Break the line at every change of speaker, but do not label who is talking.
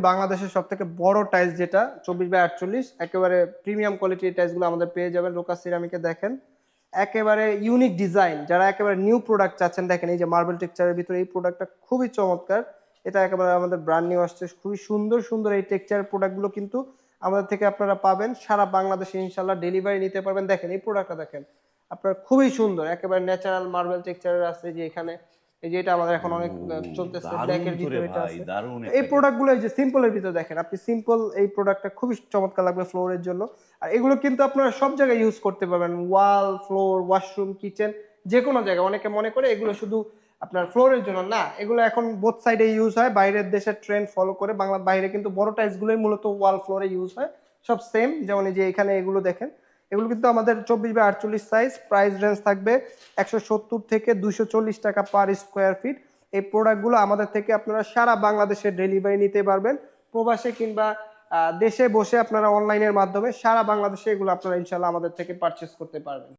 বাংলাদেশের সবথেকে বড় টাইলস যেটা 24x48, একেবারে প্রিমিয়াম কোয়ালিটির টাইলসগুলো আমাদের পেয়ে যাবেন রোকা সিরামিকে। দেখেন একেবারে ইউনিক ডিজাইন, যারা একেবারে নিউ প্রোডাক্ট চাচ্ছেন, দেখেন এই যে মার্বেল টেক্সচারের ভিতরে এই প্রোডাক্টটা খুবই চমৎকার। এটা একেবারে আমাদের ব্র্যান্ড নিউ আসছে, খুবই সুন্দর সুন্দর এই টেক্সচার প্রোডাক্টগুলো কিন্তু আমাদের থেকে আপনারা পাবেন। সারা বাংলাদেশে ইনশাল্লাহ ডেলিভারি নিতে পারবেন। দেখেন এই প্রোডাক্টটা দেখেন আপনার, খুবই সুন্দর, একেবারে ন্যাচারাল মার্বেল টেক্সচারের আছে। যে এখানে এই যে এটা আমাদের এখন অনেক চলতেছে,
দারুণ
ব্ল্যাকের
তো রে
ভিতরে এটা
ভাই,
আছে।
দারুণ
এই
একটা গিফট।
প্রোডাক্টগুলো এই যে সিম্পলের ভিতরে দেখেন, আপনি সিম্পল এই প্রোডাক্টটা খুবই চমৎকার লাগবে ফ্লোরের জন্য। আর এগুলো কিন্তু আপনারা সব জায়গায় ইউজ করতে পারবেন, ওয়াল, ফ্লোর, ওয়াশরুম, কিচেন, যে কোনো জায়গায়। অনেকে মনে করে এগুলো শুধু আপনার ফ্লোরের জন্য, না, এগুলো এখন বোথ সাইডে ইউজ হয়। বাইরের দেশের ট্রেন্ড ফলো করে বাংলা বাইরে কিন্তু বড় টাইলস গুলোই মূলত ওয়াল ফ্লোরে ইউজ হয়, সব সেম। যেমন এই যে এখানে এগুলো দেখেন, এগুলো কিন্তু আমাদের 24x48 সাইজ, প্রাইস রেঞ্জ থাকবে 170 থেকে 240 টাকা পার স্কোয়ার ফিট। এই প্রোডাক্টগুলো আমাদের থেকে আপনারা সারা বাংলাদেশে ডেলিভারি নিতে পারবেন, প্রবাসে কিংবা দেশে বসে আপনারা অনলাইনের মাধ্যমে সারা বাংলাদেশে এগুলো আপনারা ইনশাল্লাহ আমাদের থেকে পারচেস করতে পারবেন।